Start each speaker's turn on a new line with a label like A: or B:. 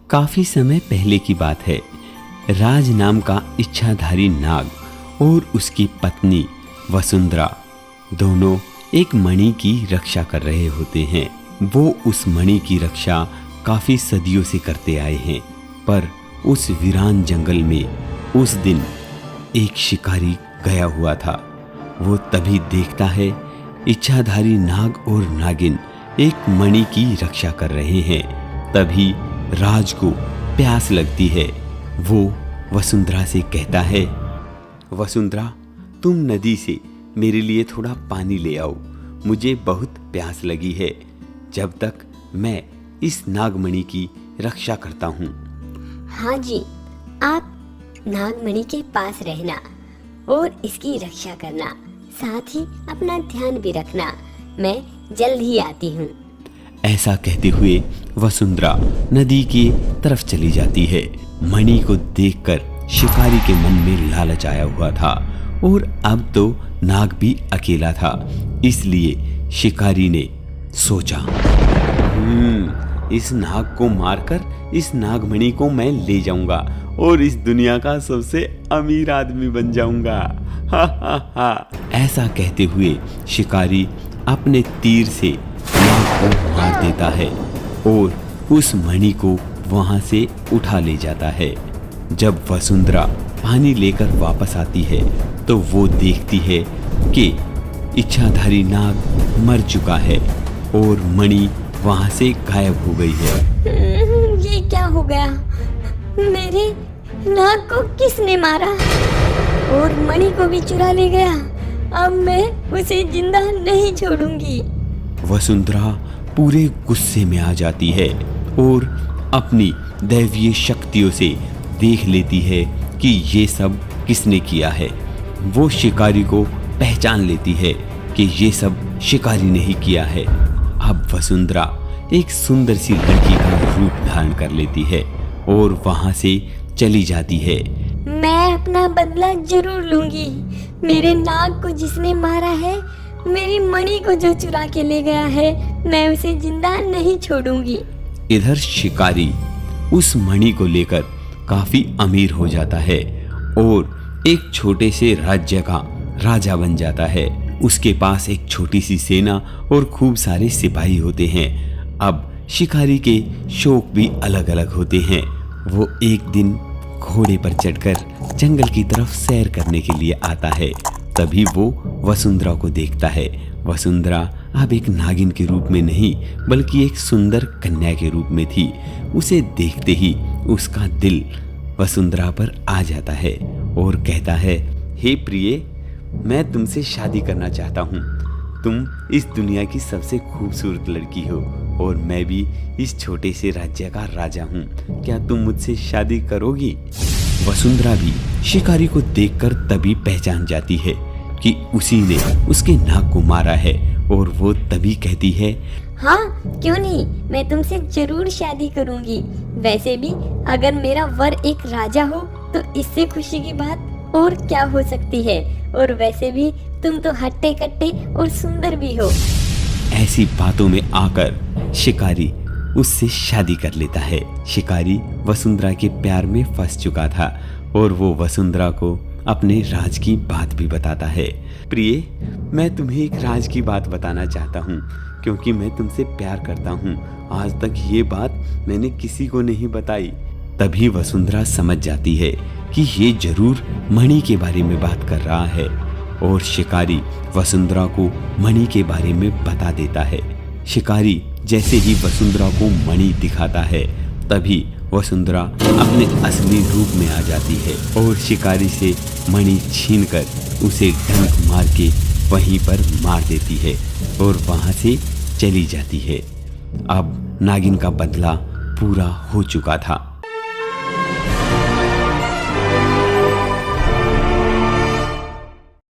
A: काफी समय पहले की बात है। राज नाम का इच्छाधारी नाग और उसकी पत्नी वसुंधरा दोनों एक मणि की रक्षा कर रहे होते हैं। वो उस मणि की रक्षा काफी सदियों से करते आए हैं, पर उस वीरान जंगल में उस दिन एक शिकारी गया हुआ था। वो तभी देखता है इच्छाधारी नाग और नागिन एक मणि की रक्षा कर रहे हैं। तभी राज को प्यास लगती है। वो वसुंधरा से कहता है, वसुंधरा, तुम नदी से मेरे लिए थोड़ा पानी ले आओ, मुझे बहुत प्यास लगी है, जब तक मैं इस नागमणि की रक्षा करता हूँ।
B: हाँ जी, आप नागमणि के पास रहना और इसकी रक्षा करना, साथ ही अपना ध्यान भी रखना। मैं जल्द ही आती हूँ।
A: ऐसा कहते हुए वसुंधरा नदी की तरफ चली जाती है। मणि को देखकर शिकारी के मन में लालच आया हुआ था और अब तो नाग भी अकेला था, इसलिए शिकारी ने सोचा, इस नाग को मारकर इस नागमणि को मैं ले जाऊंगा और इस दुनिया का सबसे अमीर आदमी बन जाऊंगा। हा हा हा। ऐसा कहते हुए शिकारी अपने तीर से नाग को मार देता है और उस मणि को वहां से उठा ले जाता है। जब वसुंधरा पानी लेकर वापस आती है तो वो देखती है कि इच्छाधारी नाग मर चुका है और मणि वहां से गायब हो गई है।
B: ये क्या हो गया? मेरे नाग को किसने मारा और मणि को भी चुरा ले गया? अब मैं उसे जिंदा नहीं छोड़ूंगी।
A: वसुंधरा पूरे गुस्से में आ जाती है और अपनी दैवीय शक्तियों से देख लेती है कि ये सब किसने किया है। वो शिकारी को पहचान लेती है कि ये सब शिकारी ने ही किया है। अब वसुंधरा एक सुंदर सी लड़की का रूप धारण कर लेती है और वहां से चली जाती है।
B: मैं अपना बदला जरूर लूंगी। मेरे नाग को जिसने मारा है, मेरी मणि को जो चुरा के ले गया है, मैं उसे जिंदा नहीं छोड़ूंगी।
A: इधर शिकारी उस मणि को लेकर काफी अमीर हो जाता है और एक छोटे से राज्य का राजा बन जाता है। उसके पास एक छोटी सी सेना और खूब सारे सिपाही होते हैं। अब शिकारी के शौक भी अलग अलग होते हैं। वो एक दिन घोड़े पर चढ़कर जंगल की तरफ सैर करने के लिए आता है। तभी वो वसुंधरा को देखता है। वसुंधरा अब एक नागिन के रूप में नहीं, बल्कि एक सुंदर कन्या के रूप में थी। उसे देखते ही उसका दिल वसुंधरा पर आ जाता है और कहता है, हे प्रिय, मैं तुमसे शादी करना चाहता हूँ। तुम इस दुनिया की सबसे खूबसूरत लड़की हो और मैं भी इस छोटे से राज्य का राजा हूँ। क्या तुम मुझसे शादी करोगी? वसुंधरा भी शिकारी को देखकर तभी पहचान जाती है कि उसी ने उसके नाग को मारा है और वो तभी कहती है,
B: हाँ, क्यों नहीं, मैं तुमसे जरूर शादी करूंगी। वैसे भी अगर मेरा वर एक राजा हो तो इससे खुशी की बात और क्या हो सकती है। और वैसे भी तुम तो हट्टे कट्टे और सुंदर भी हो।
A: ऐसी बातों में आकर शिकारी उससे शादी कर लेता है। शिकारी वसुंधरा के प्यार में फंस चुका था और वो वसुंधरा को अपने राज की बात भी बताता है। प्रिय, मैं तुम्हें एक राज की बात बताना चाहता हूँ, क्योंकि मैं तुमसे प्यार करता हूँ। आज तक ये बात मैंने किसी को नहीं बताई। तभी वसुंधरा समझ जाती है कि ये जरूर मणि के बारे में बात कर रहा है और शिकारी वसुंधरा को मणि के बारे में बता देता है। शिकारी जैसे ही वसुंधरा को मणि दिखाता है, तभी वसुंधरा अपने असली रूप में आ जाती है और शिकारी से मणि छीनकर उसे डंक मार के वहीं पर मार देती है और वहां से चली जाती है। अब नागिन का बदला पूरा हो चुका था।